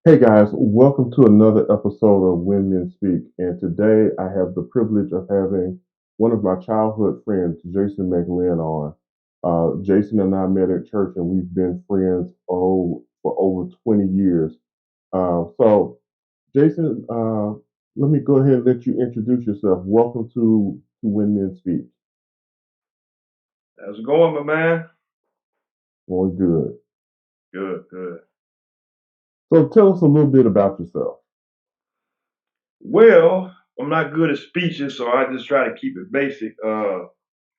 Hey guys, welcome to another episode of When Men Speak. And today I have the privilege of having one of my childhood friends, Jason McLin, on. Jason and I met at church and we've been friends for over 20 years. So, Jason, let me go ahead and let you introduce yourself. Welcome to When Men Speak. How's it going, my man? Going good. Good, good. So, tell us a little bit about yourself. Well, I'm not good at speeches, so I just try to keep it basic. Of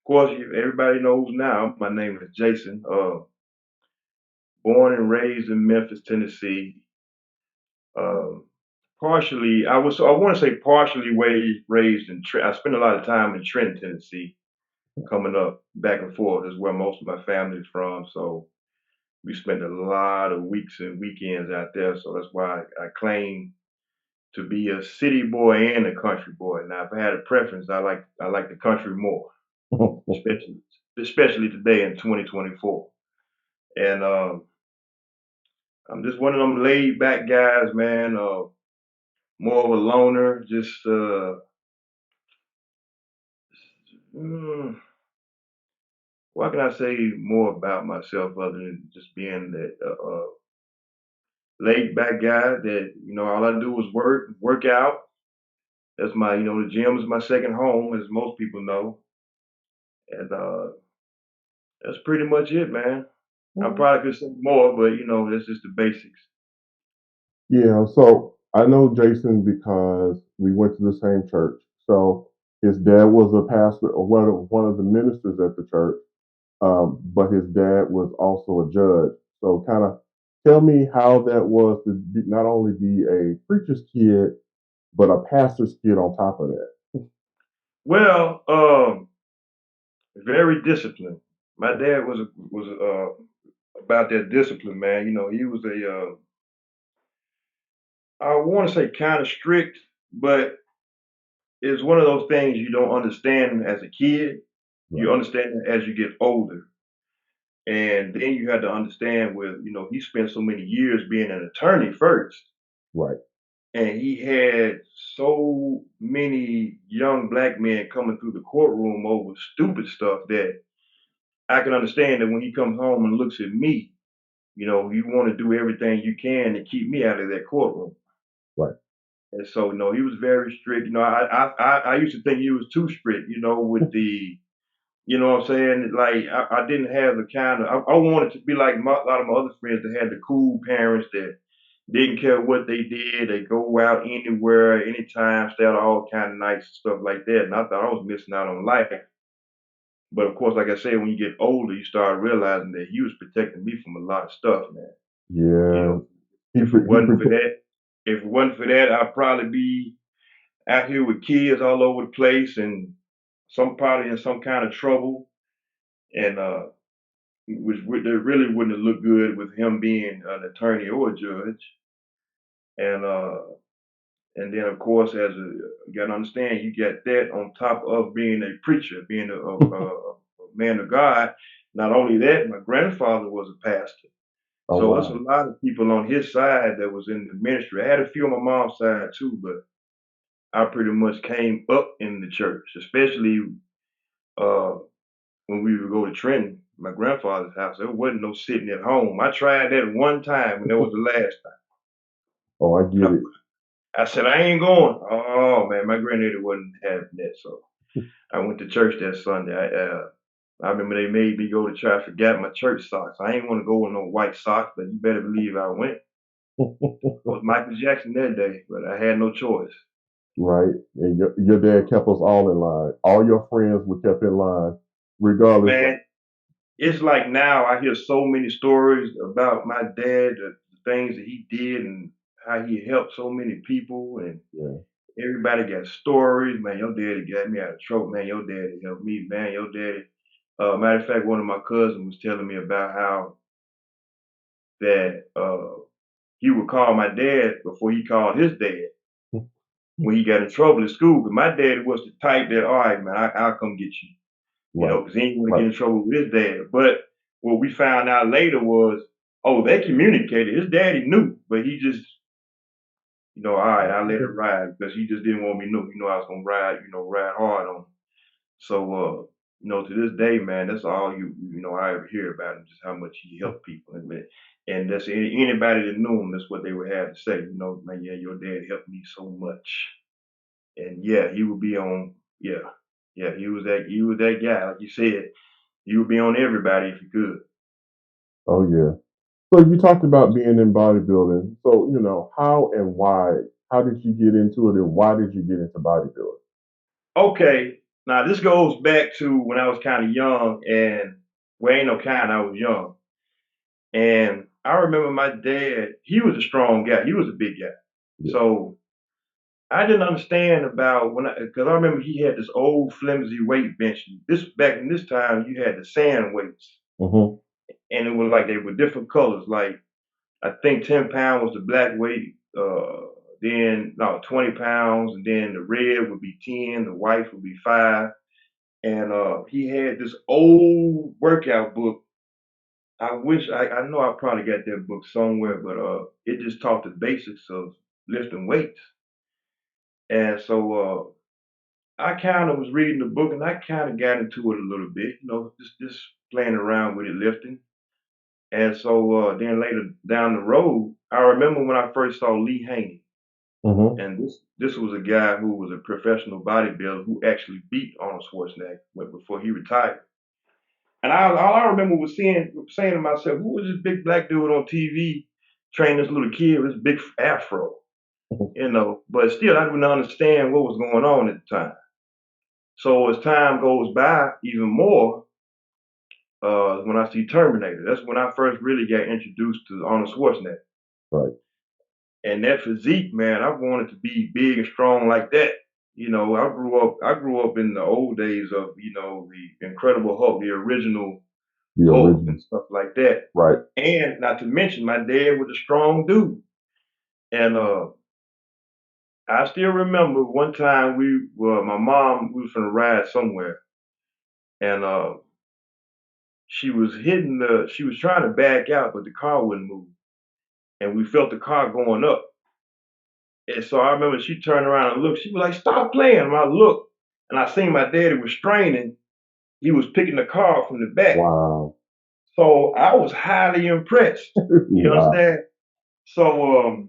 course, everybody knows now. My name is Jason. Born and raised in Memphis, Tennessee. Um, I want to say partially raised in. I spent a lot of time in Trenton, Tennessee, coming up back and forth. Is where most of my family is from. So we spent a lot of weeks and weekends out there. So that's why I claim to be a city boy and a country boy. Now, if I had a preference, I like the country more, especially especially today in 2024. And I'm just one of them laid back guys, man. More of a loner. Just mm, what can I say more about myself other than just being that laid back guy that all I do is work out. That's my the gym is my second home, as most people know, and that's pretty much it, man. I probably could say more, but that's just the basics. Yeah, so I know Jason because we went to the same church. So his dad was a pastor or one of the ministers at the church, but his dad was also a judge. So kind of tell me how that was to not only be a preacher's kid, but a pastor's kid on top of that. Well, very disciplined. My dad was about that discipline, man. He was I want to say kind of strict, but it's one of those things you don't understand as a kid. You Right, understand it as you get older, and then you had to understand with he spent so many years being an attorney first, right, and he had so many young black men coming through the courtroom over stupid stuff that I can understand that when he comes home and looks at me, you want to do everything you can to keep me out of that courtroom. right. And so, no, he was very strict. I used to think he was too strict. With the, what I'm saying? Like, I didn't have the kind of. I wanted to be like a lot of my other friends that had the cool parents that didn't care what they did. They go out anywhere, anytime, stay out all kind of nights and stuff like that. And I thought I was missing out on life. But of course, like I said, when you get older, you start realizing that he was protecting me from a lot of stuff, man. You Yeah, know, if it he wasn't for that, I'd probably be out here with kids all over the place and some probably in some kind of trouble. And which it really wouldn't have looked good with him being an attorney or a judge. And and then of course, you got to understand, you get that on top of being a preacher, being a man of God. Not only that, my grandfather was a pastor. oh So it's a wow, lot of people on his side that was in the ministry. I had a few on my mom's side too, but I pretty much came up in the church, especially uh, when we would go to Trenton, my grandfather's house. There wasn't no sitting at home. I tried that one time, and that was the last oh I get time. it. I said I ain't going. Oh man, my granddaddy wasn't having that, so I went to church that Sunday. I remember they made me go to church. I forgot my church socks. I ain't want to go with no white socks, but you better believe I went. I was Michael Jackson that day, but I had no choice. Right, and your dad kept us all in line. All your friends were kept in line, regardless. Man, it's like now I hear so many stories about my dad, the things that he did, and how he helped so many people, and Yeah. everybody got stories. Man, your daddy got me out of trouble. Man, your daddy helped me. Man, your daddy. Matter of fact, one of my cousins was telling me about how that he would call my dad before he called his dad when he got in trouble in school. But my daddy was the type that, all right, man, I'll come get you. Right, Because he didn't want to right. get in trouble with his dad. But what we found out later was, oh, they communicated. His daddy knew, but he just All right, I let it Okay. ride because he just didn't want me to know, I was gonna ride, ride hard on him. So, to this day, man, that's all I ever hear about him, just how much he helped people. And that's anybody that knew him, that's what they would have to say, man, yeah, your dad helped me so much. And yeah, he would be on, yeah, yeah, he was that guy, like you said, he would be on everybody if he could. Oh yeah. So you talked about being in bodybuilding. So, how and why? How did you get into it, and why did you get into bodybuilding? Okay, now this goes back to when I was kind of young, and well, ain't no kind, I was young. And I remember my dad, he was a strong guy. He was a big guy. Yeah. So I didn't understand about because I remember he had this old flimsy weight bench. This back in this time, you had the sand weights, Hmm. and it was like they were different colors. Like I think 10 pound was the black weight, then no 20 pounds, and then the red would be 10, the white would be 5. And he had this old workout book. I know I probably got that book somewhere, but it just taught the basics of lifting weights. And so I kind of was reading the book and I kind of got into it a little bit, just playing around with it, lifting. And so then later down the road, I remember when I first saw Lee Haney, Hmm. and this was a guy who was a professional bodybuilder who actually beat Arnold Schwarzenegger before he retired. And all I remember was saying to myself, who was this big black dude on TV training this little kid with this big afro, But still, I didn't understand what was going on at the time. So as time goes by, even more, when I see Terminator, that's when I first really got introduced to Arnold Schwarzenegger. Right. And that physique, man, I wanted to be big and strong like that. I grew up in the old days of, the Incredible Hulk, the original The Hulk original. and stuff like that. Right. And not to mention, my dad was a strong dude. And I still remember one time my mom, we was gonna ride somewhere, and she was trying to back out, but the car wouldn't move, and we felt the car going up. And so I remember she turned around and looked. She was like, "Stop playing!" And I looked, and I seen my daddy was straining. He was picking the car up from the back. Wow. So I was highly impressed. You Wow. understand? So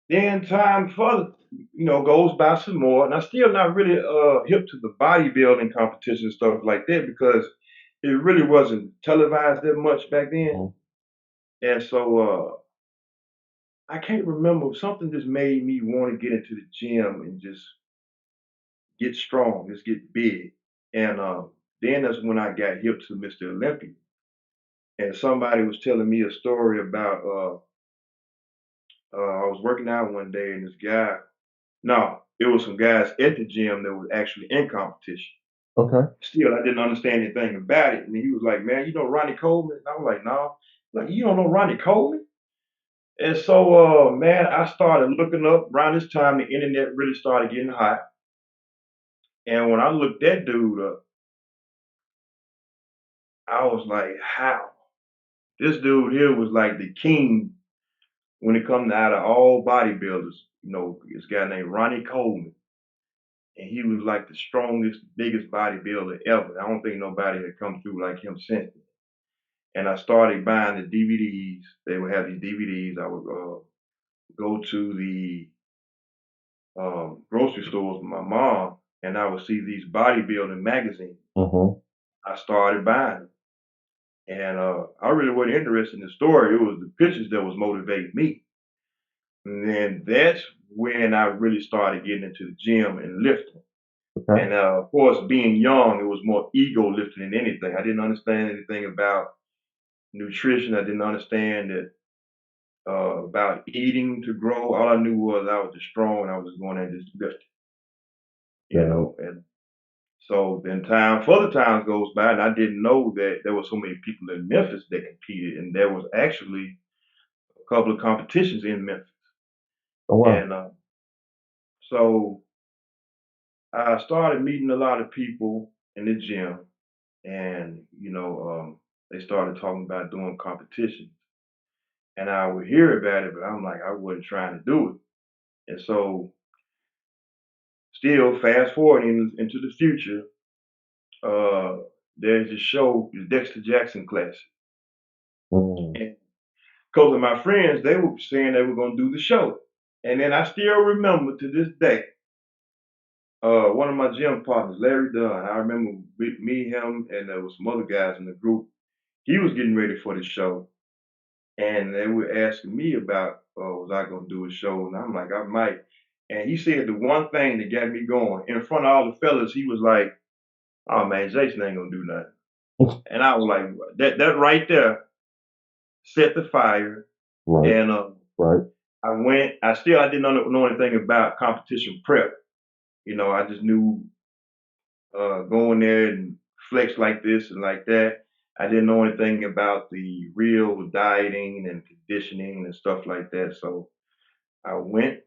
then time further, goes by some more, and I'm still not really hip to the bodybuilding competition and stuff like that because it really wasn't televised that much back then. Mhm. And so I can't remember, something just made me want to get into the gym and just get strong, just get big. And then that's when I got hip to Mr. Olympia. And somebody was telling me a story about I was working out one day and this guy, no, it was some guys at the gym that was actually in competition. Okay. Still, I didn't understand anything about it. And he was like, "Man, you know Ronnie Coleman?" And I was like, "No." Like, "You don't know Ronnie Coleman?" And so, man, I started looking up. Around this time, the internet really started getting hot. And when I looked that dude up, I was like, "How?" This dude here was like the king when it comes to out of all bodybuilders. This guy named Ronnie Coleman. And he was like the strongest, biggest bodybuilder ever. I don't think nobody had come through like him since. And I started buying the DVDs. They would have these DVDs. I would go to the grocery stores with my mom, and I would see these bodybuilding magazines. Hmm. I started buying them, and I really wasn't interested in the story. It was the pictures that was motivating me. And then that's when I really started getting into the gym and lifting. Okay. And of course, being young, it was more ego lifting than anything. I didn't understand anything about nutrition. I didn't understand that about eating to grow. All I knew was I was just strong and I was just going and just Got it. And so then further times goes by, and I didn't know that there were so many people in Memphis that competed, and there was actually a couple of competitions in Memphis. Oh wow. And so I started meeting a lot of people in the gym, and they started talking about doing competitions. and I would hear about it, but I'm like, I wasn't trying to do it. And so, still fast forwarding into the future, uh, there's a show, the Dexter Jackson Classic. Mm. And because of my friends, they were saying they were going to do the show. And then I still remember to this day, one of my gym partners, Larry Dunn, I remember me, him, and there was some other guys in the group. He was getting ready for the show. And they were asking me about, was I going to do a show? And I'm like, I might. And he said the one thing that got me going in front of all the fellas, he was like, oh man, Jason ain't going to do nothing. And I was like, that right there set the fire. Right, And right. I didn't know anything about competition prep. I just knew going there and flex like this and like that. I didn't know anything about the real dieting and conditioning and stuff like that. So I went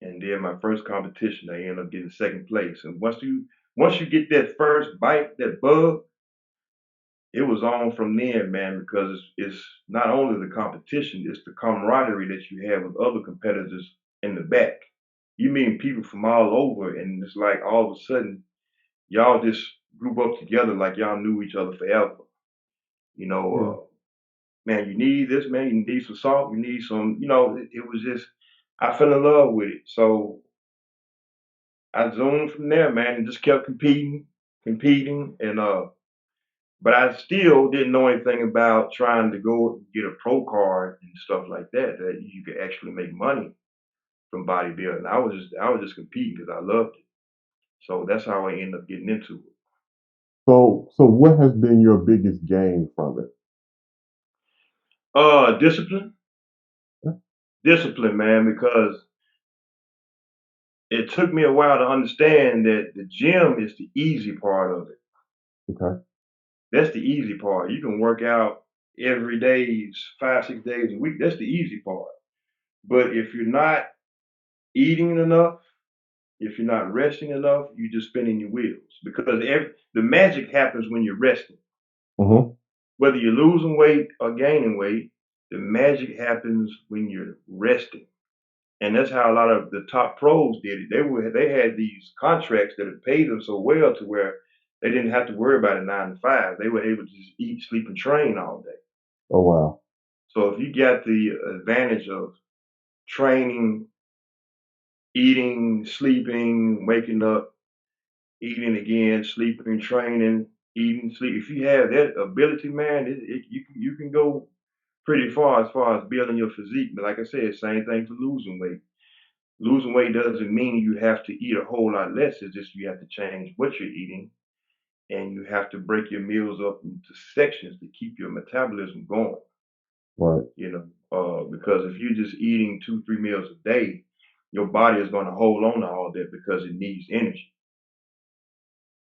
and did my first competition. I ended up getting second place. And once you get that first bite, that bug, it was on from then, man, because it's not only the competition, it's the camaraderie that you have with other competitors in the back. You meet people from all over, and it's like all of a sudden, y'all just group up together like y'all knew each other forever. You know, Yeah. man, you need this, man, you need some salt, you need some, it was just, I fell in love with it. So I zoomed from there, man, and just kept competing, and but I still didn't know anything about trying to go get a pro card and stuff like that, that you could actually make money from bodybuilding. I was just competing because I loved it. So that's how I ended up getting into it. So what has been your biggest gain from it? Discipline, discipline, man, because it took me a while to understand that the gym is the easy part of it. Okay. That's the easy part. You can work out every day, 5, 6 days a week. That's the easy part. But if you're not eating enough, if you're not resting enough, you're just spinning your wheels because the magic happens when you're resting. Mm-hmm. Whether you're losing weight or gaining weight, the magic happens when you're resting. And that's how a lot of the top pros did it. They had these contracts that had paid them so well to where they didn't have to worry about a 9 to 5. They were able to just eat, sleep, and train all day. Oh wow. So if you got the advantage of training, eating, sleeping, waking up, eating again, sleeping, training, eating, sleep. If you have that ability, man, you can go pretty far as building your physique. But like I said, same thing for losing weight. Losing weight doesn't mean you have to eat a whole lot less. It's just you have to change what you're eating, and you have to break your meals up into sections to keep your metabolism going. Right. Because if you're just eating 2, 3 meals a day, your body is going to hold on to all that because it needs energy.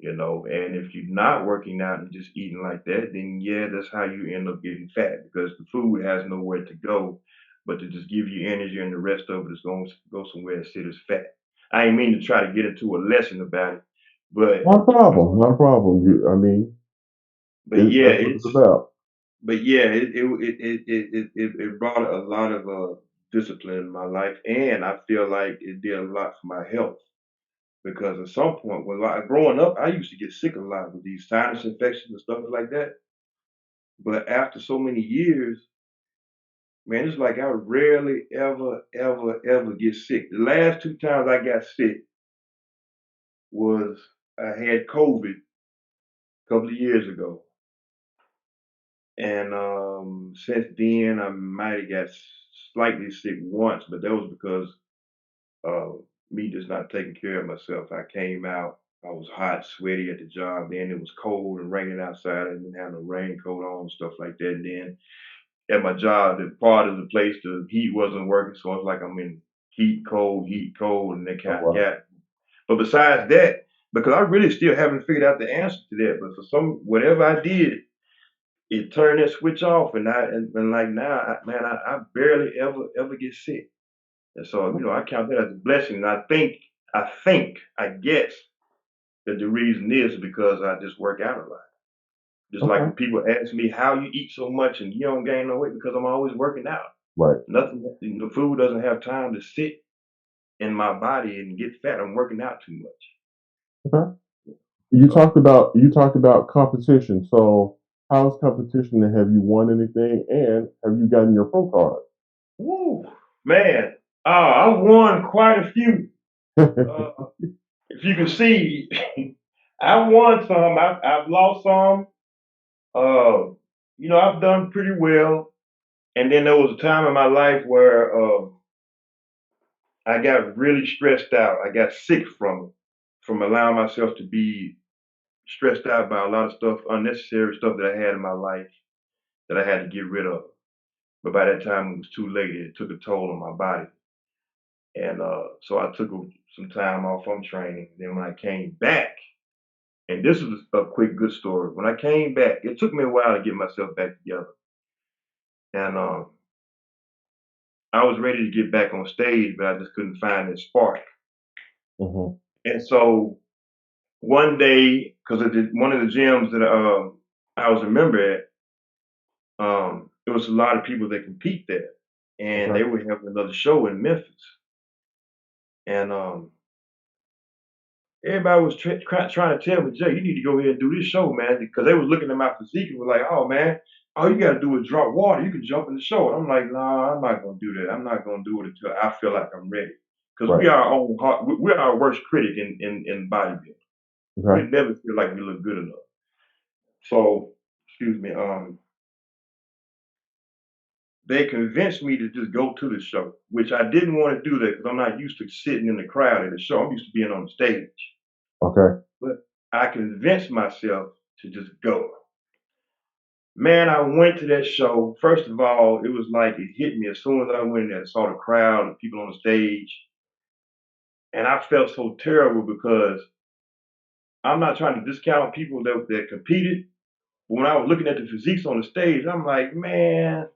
And if you're not working out and just eating like that, then yeah, that's how you end up getting fat because the food has nowhere to go but to just give you energy, and the rest of it is going to go somewhere and sit as fat. I ain't mean to try to get into a lesson about it, but Not a problem. Not a problem. I mean, but yeah, that's what it's about. it brought a lot of discipline in my life, and I feel like it did a lot for my health. Because at some point, growing up, I used to get sick a lot with these sinus infections and stuff like that. But after so many years, man, it's like I rarely ever get sick. The last 2 times I got sick was I had COVID a couple of years ago. And since then, I might have got slightly sick once, but that was because uh, me just not taking care of myself. I came out, I was hot, sweaty at the job. Then it was cold and raining outside. I didn't have no raincoat on, stuff like that. And then at my job, the part of the place, the heat wasn't working, so it's like I'm in heat, cold, and they Oh kind of wow. got. But besides that, because I really still haven't figured out the answer to that, but for whatever I did, it turned that switch off, and like now, man, I barely ever get sick. And so, I count that as a blessing. And I guess that the reason is because I just work out a lot. Just like Okay. when people ask me how you eat so much and you don't gain no weight because I'm always working out. Right. Nothing, the food doesn't have time to sit in my body and get fat. I'm working out too much. Okay. You So, talked about competition. So how's competition and have you won anything and have you gotten your pro woo, man, I've won quite a few. card? Uh, if you can see, I've won some. I've lost some. I've done pretty well. And then there was a time in my life where I got really stressed out. I got sick from it, from allowing myself to be stressed out by a lot of stuff, unnecessary stuff that I had in my life that I had to get rid of. But by that time, it was too late. It took a toll on my body. And so I took some time off from training. Then when I came back, and this is a quick good story. When I came back, it took me a while to get myself back together. And I was ready to get back on stage, but I just couldn't find that spark. Hmm. And so one day, because one of the gyms that I was a member at, there was a lot of people that compete there, and they Okay. were having another show in Memphis, and everybody was trying to tell me, Jay, you need to go ahead and do this show, man, because they was looking at my physique and were like, oh man, all you got to do is drop water, you can jump in the show. And I'm like, nah, I'm not gonna do that. I'm not gonna do it until I feel like I'm ready, because Right. we're our worst critic in bodybuilding. We Okay. never feel like we look good enough. So, excuse me, they convinced me to just go to the show, which I didn't want to do that because I'm not used to sitting in the crowd at a show. I'm used to being on stage. Okay. But I convinced myself to just go. Man, I went to that show. First of all, it was like it hit me as soon as I went in there and saw the crowd and people on the stage. And I felt so terrible because I'm not trying to discount people that competed. But when I was looking at the physiques on the stage, I'm like, man,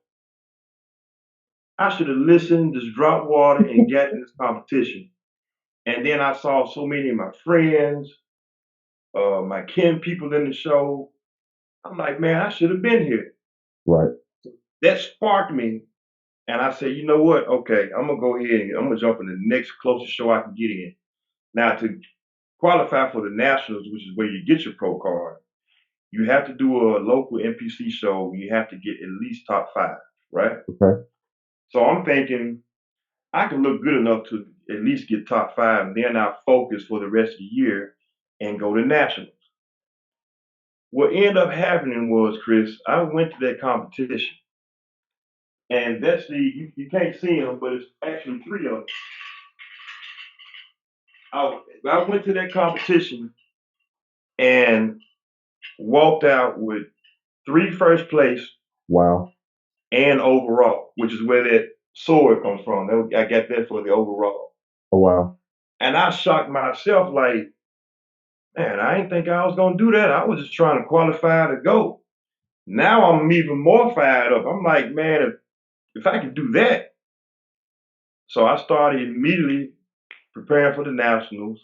I should have listened, just dropped water and got in this competition. And then I saw so many of my friends, my kin people in the show. I'm like, man, I should have been here. Right. That sparked me. And I said, you know what? Okay, I'm gonna go ahead and I'm gonna jump in the next closest show I can get in. Now to qualify for the nationals, which is where you get your pro card, you have to do a local NPC show. You have to get at least top 5, right? Okay. So I'm thinking I can look good enough to at least get top 5, and then I'll focus for the rest of the year and go to nationals. What ended up happening was, Chris, I went to that competition, and that's you can't see them, but it's actually 3 of them. I went to that competition and walked out with 3 first place Wow. and overall, which is where that sword comes from. I got that for the overall. Oh wow. And I shocked myself like, man, I didn't think I was gonna do that. I was just trying to qualify to go. Now I'm even more fired up. I'm like, man, if I could do that. So I started immediately preparing for the nationals.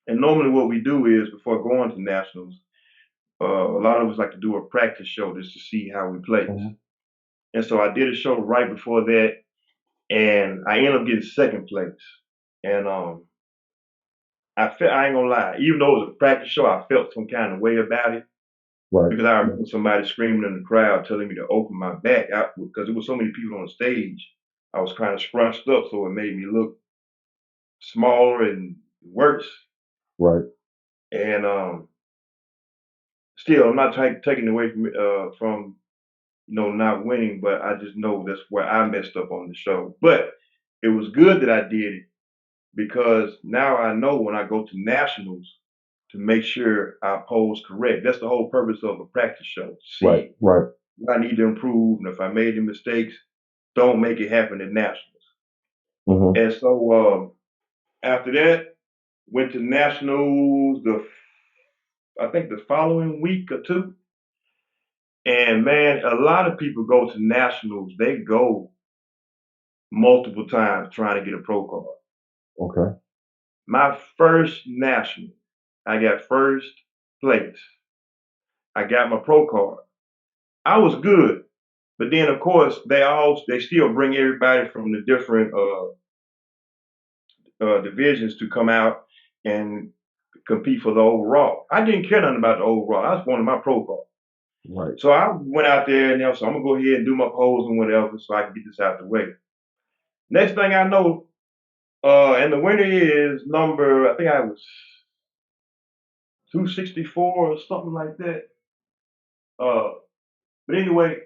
And normally what we do is before going to nationals, a lot of us like to do a practice show just to see how we place. Mhm. And so I did a show right before that, and I ended up getting second place. And I ain't gonna lie, even though it was a practice show, I felt some kind of way about it Right. because I remember somebody screaming in the crowd telling me to open my back out because there was so many people on the stage. I was kind of scrunched up, so it made me look smaller and worse. Right. And still, I'm not taking away from not winning, but I just know that's where I messed up on the show. But it was good that I did it because now I know when I go to nationals to make sure I pose correct. That's the whole purpose of a practice show. Right. See Right. what I need to improve, and if I made any mistakes, don't make it happen at nationals. Hmm. And so after that, went to nationals. I think the following week or two. And man, a lot of people go to nationals. They go multiple times trying to get a pro card. Okay. My first national, I got first place. I got my pro card. I was good, But then, of course, they still bring everybody from the different divisions to come out and compete for the overall. I didn't care nothing about the overall. I just wanted my pro card. Right. So I went out there and so I'm gonna go ahead and do my pose and whatever, so I can get this out the way. Next thing I know, and the winner is number, I think I was 264 or something like that. Uh, but anyway,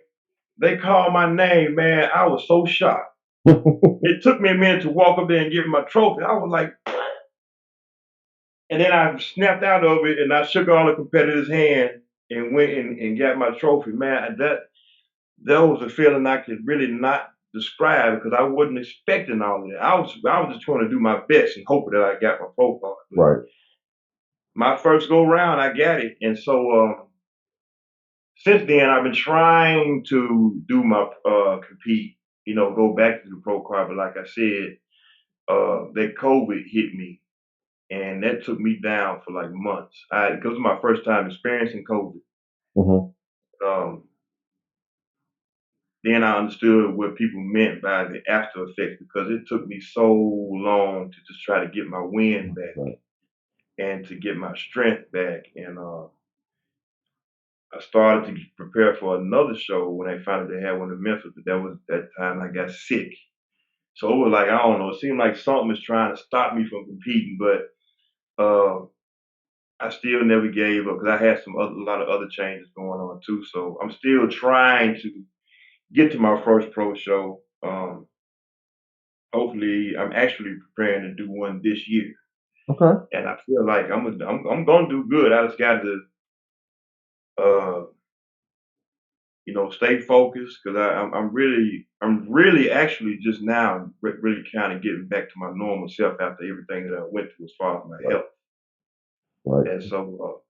they called my name, man. I was so shocked. It took me a minute to walk up there and give him my trophy. I was like, and then I snapped out of it and I shook all the competitors' hand and went and got my trophy. Man, that was a feeling I could really not describe because I wasn't expecting all of that. I was just trying to do my best and hope that I got my pro card. But Right. my first go round, I got it, and so since then I've been trying to do my compete, go back to the pro card. But like I said, that COVID hit me, and that took me down for like months. It was my first time experiencing COVID. Hmm. Um, then I understood what people meant by the after effects because it took me so long to just try to get my wind back Right. and to get my strength back. And I started to prepare for another show when they found out they had one in Memphis, but that was that time I got sick. So it was like, I don't know, it seemed like something was trying to stop me from competing, but I still never gave up because I had a lot of other changes going on too. So I'm still trying to get to my first pro show. Hopefully, I'm actually preparing to do one this year, Okay. and I feel like I'm gonna do good. I just got to uh, stay focused because I'm really actually just now really kind of getting back to my normal self after everything that I went through as far as my Right. health. Right. And so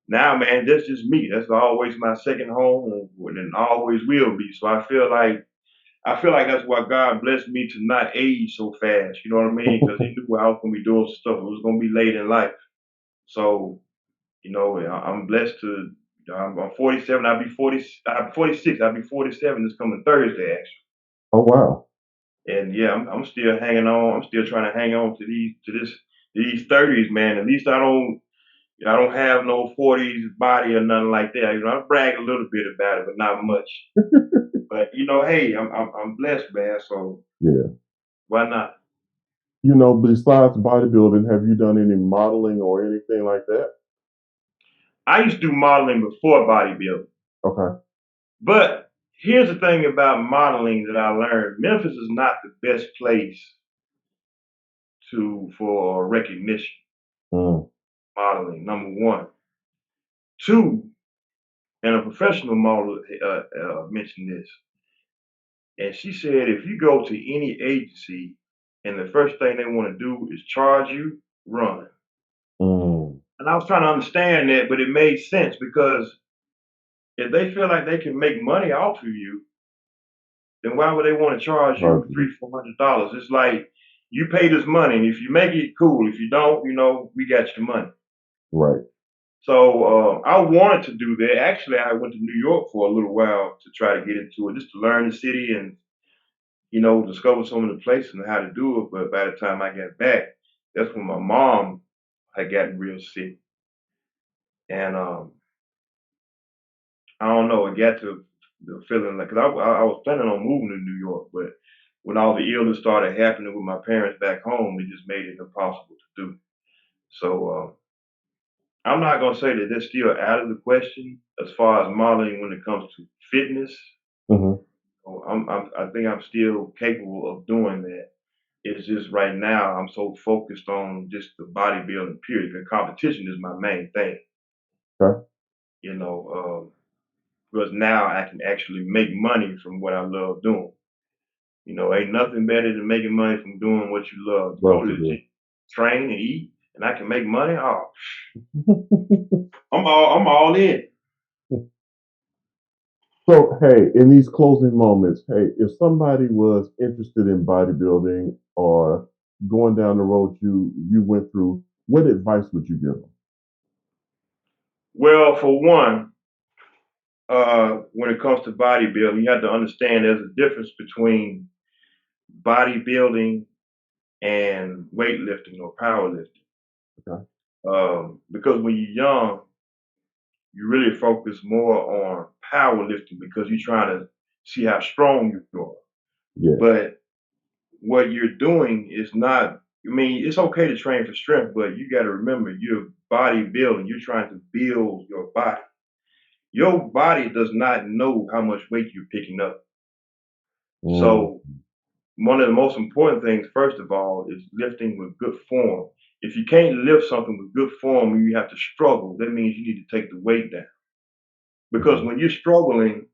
now, man, that's just me. That's always my second home, and always will be. So I feel like that's why God blessed me to not age so fast. You know what I mean? Because He knew I was gonna be doing some stuff. It was gonna be late in life. So I'm blessed to. I'm 47. I'll be 40. I'm 46. I'll be 47 this coming Thursday, actually. Oh wow. And yeah, I'm still hanging on. I'm still trying to hang on to these 30s, man. At least I don't have no 40s body or nothing like that. I brag a little bit about it, but not much. But hey, I'm blessed, man. So Yeah. why not? Besides bodybuilding, have you done any modeling or anything like that? I used to do modeling before bodybuilding, Okay. but here's the thing about modeling that I learned: Memphis is not the best place for recognition. Mm. Modeling, number one. Two, and a professional model mentioned this, and she said if you go to any agency and the first thing they want to do is charge you, run. Mm. And I was trying to understand that, but it made sense because if they feel like they can make money off of you, then why would they want to charge you Hardly. $300-400? It's like you pay this money, and if you make it, cool. If you don't, we got your money. Right. So I wanted to do that. Actually, I went to New York for a little while to try to get into it, just to learn the city and discover some of the places and how to do it. But by the time I got back, that's when my mom had gotten real sick, and I don't know. It got to the feeling like, cause I was planning on moving to New York, but when all the illness started happening with my parents back home, it just made it impossible to do. So I'm not gonna say that that's still out of the question as far as modeling when it comes to fitness. Hmm. I think I'm still capable of doing that. It's just right now I'm so focused on just the bodybuilding period. The competition is my main thing, Okay. you know, because now I can actually make money from what I love doing. Ain't nothing better than making money from doing what you love. Go Love to to the gym, do. train and eat, and I can make money. Oh, I'm all in. So, hey, in these closing moments, hey, if somebody was interested in bodybuilding or going down the road you went through, what advice would you give them? Well, for one, When it comes to bodybuilding, you have to understand there's a difference between bodybuilding and weightlifting or powerlifting. Okay. Because when you're young, you really focus more on powerlifting because you're trying to see how strong you are. Yeah. But what you're doing is not, I mean, it's okay to train for strength, but you got to remember you're bodybuilding. You're trying to build your body. Your body does not know how much weight you're picking up. Mm, So one of the most important things, first of all, is lifting with good form. If you can't lift something with good form and you have to struggle, that means you need to take the weight down. Because okay. when you're struggling,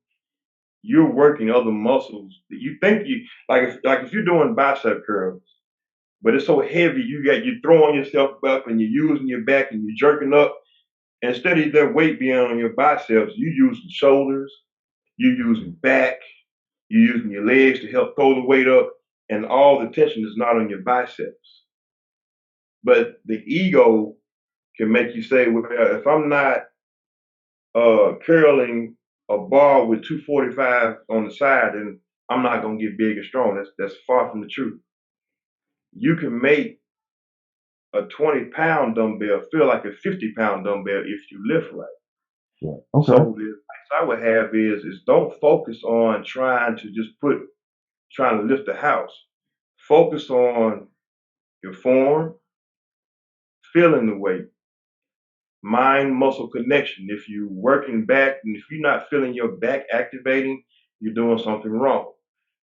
you're working other muscles that you think you like if you're doing bicep curls, but it's so heavy you're throwing yourself up and you're using your back and you're jerking up. Instead of that weight being on your biceps, you using shoulders, you using back, you using your legs to help throw the weight up, and all the tension is not on your biceps. But the ego can make you say, well, if I'm not curling a bar with 245 on the side, then I'm not gonna get big and strong. That's far from the truth. You can make a 20-pound dumbbell feel like a 50-pound dumbbell if you lift right. Yeah. Okay. So the advice I would have is don't focus on trying to lift the house. Focus on your form, feeling the weight, mind muscle connection. If you're working back and if you're not feeling your back activating, you're doing something wrong.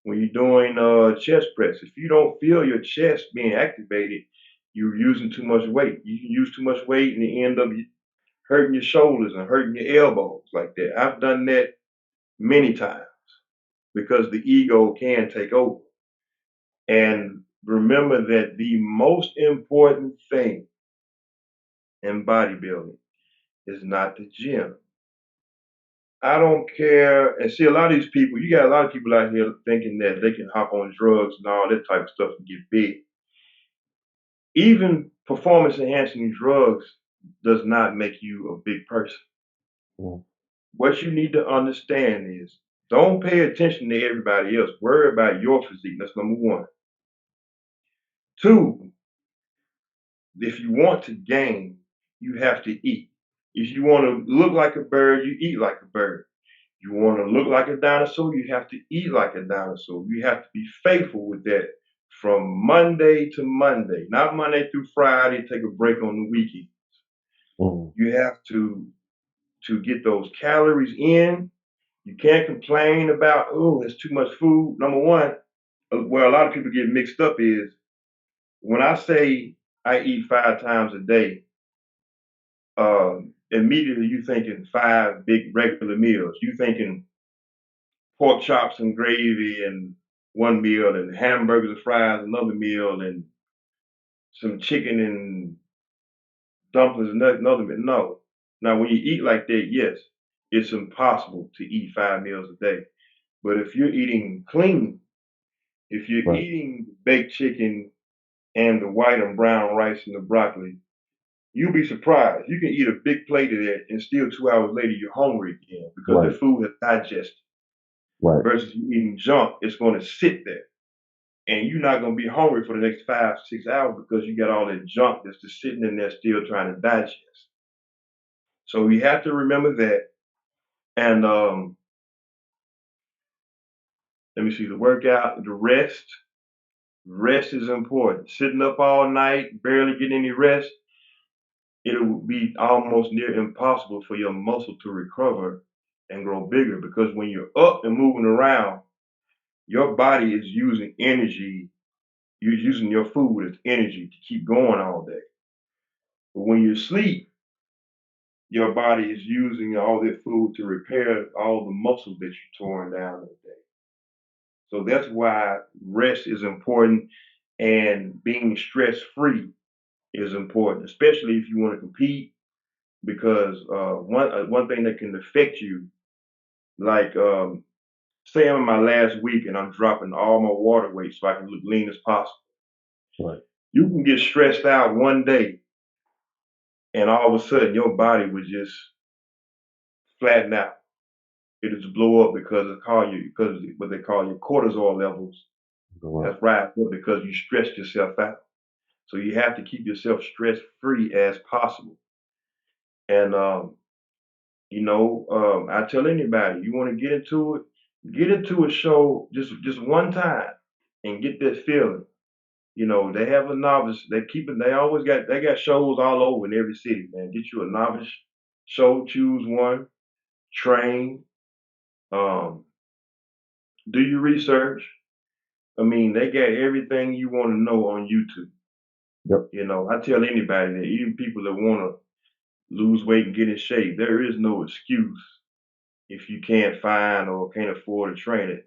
When you're doing chest press, if you don't feel your chest being activated, you're using too much weight. You can use too much weight and you end up hurting your shoulders and hurting your elbows like that. I've done that many times because the ego can take over. And remember that the most important thing in bodybuilding is not the gym. I don't care. And see, a lot of these people, you got a lot of people out here thinking that they can hop on drugs and all that type of stuff and get big. Even performance enhancing drugs does not make you a big person. Mm, What you need to understand is don't pay attention to everybody else. Worry about your physique. That's number one. Two, if you want to gain, you have to eat. If you want to look like a bird, you eat like a bird. You want to look like a dinosaur, you have to eat like a dinosaur. You have to be faithful with that from Monday to Monday, not Monday through Friday, take a break on the weekend. mm, You have to get those calories in. You can't complain about, oh, it's too much food. Number one, where a lot of people get mixed up is when I say I eat 5 times a day, immediately you thinking 5 big regular meals. You thinking pork chops and gravy and one meal, and hamburgers and fries another meal, and some chicken and dumplings another meal. No. Now, when you eat like that, yes, it's impossible to eat 5 meals a day. But if you're eating clean, if you're right. eating baked chicken and the white and brown rice and the broccoli, you'll be surprised. You can eat a big plate of that and still 2 hours later you're hungry again because the Right. food has digested. Right. Versus you eating junk, it's going to sit there. And you're not going to be hungry for the next 5, 6 hours because you got all that junk that's just sitting in there still trying to digest. So you have to remember that. And let me see, the workout, the rest. Rest is important. Sitting up all night, barely getting any rest, it'll be almost near impossible for your muscle to recover and grow bigger because when you're up and moving around, your body is using energy. You're using your food as energy to keep going all day. But when you sleep, your body is using all that food to repair all the muscles that you're torn down that day. So that's why rest is important and being stress free is important, especially if you want to compete. Because one thing that can affect you, like say I'm in my last week and I'm dropping all my water weight so I can look lean as possible. Right. You can get stressed out one day, and all of a sudden your body would just flatten out. It'll just blow up because of what they call your cortisol levels. Go out. That's right, because you stressed yourself out. So you have to keep yourself stress free as possible. And I tell anybody you want to get into a show just one time and get that feeling. They have a novice. They got shows all over in every city, man. Get you a novice show, choose one, train, um, do your research. I mean, they got everything you want to know on YouTube. Yep. I tell anybody that, even people that want to lose weight and get in shape, there is no excuse if you can't find or can't afford to train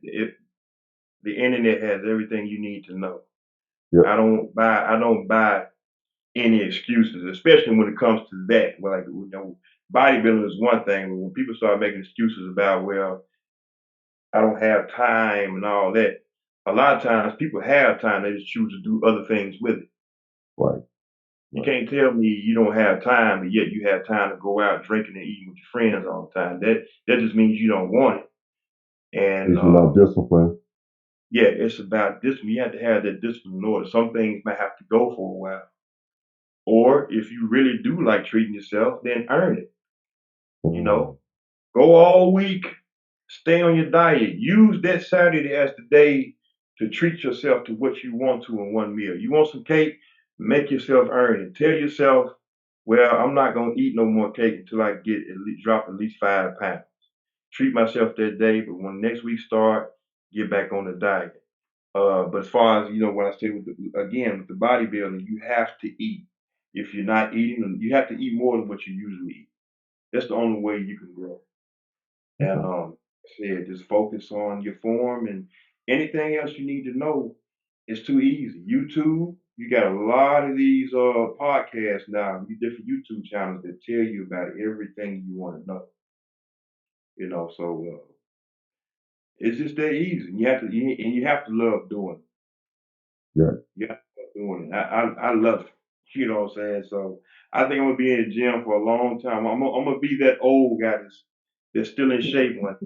the internet has everything you need to know. Yep. I don't buy any excuses, especially when it comes to that. Well, like, bodybuilding is one thing, but when people start making excuses about, well, I don't have time and all that, a lot of times people have time, they just choose to do other things with it. Right. You Right. can't tell me you don't have time, but yet you have time to go out drinking and eating with your friends all the time. That just means you don't want it. And It's not discipline. yeah, it's about discipline. You have to have that discipline in order. Some things might have to go for a while. Or if you really do like treating yourself, then earn it. You Mm. know, go all week, stay on your diet. Use that Saturday as the day to treat yourself to what you want to in one meal. You want some cake? Make yourself earn it. Tell yourself, well, I'm not gonna eat no more cake until I get drop at least 5 pounds. Treat myself that day, but when next week start, get back on the diet. But as far as what I say with the bodybuilding, you have to eat. If you're not eating, you have to eat more than what you usually eat. That's the only way you can grow. And Okay. I said, just focus on your form, and anything else you need to know is too easy. YouTube, you got a lot of these podcasts now, these different YouTube channels that tell you about everything you want to know. So it's just that easy. You have to love doing it. Yeah. You have to love doing it. I love it. You know what I'm saying? So I think I'm gonna be in the gym for a long time. I'm gonna be that old guy that's still in shape one.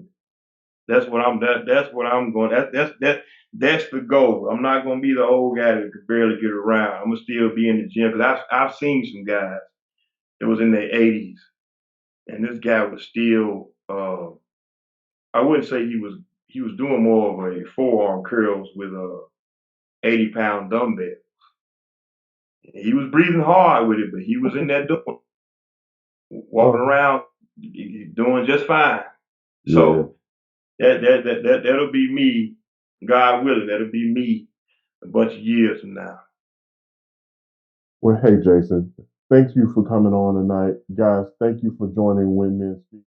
That's what I'm going. That's the goal. I'm not gonna be the old guy that could barely get around. I'm gonna still be in the gym because I've seen some guys that was in their 80s, and this guy was still. I wouldn't say he was doing more of a forearm curls with a 80-pound dumbbell. He was breathing hard with it, but he was in there walking Oh, around, doing just fine. yeah. So that'll be me, God willing. That'll be me a bunch of years from now. Well, hey, Jason, thank you for coming on tonight. Guys, thank you for joining When Men Speak.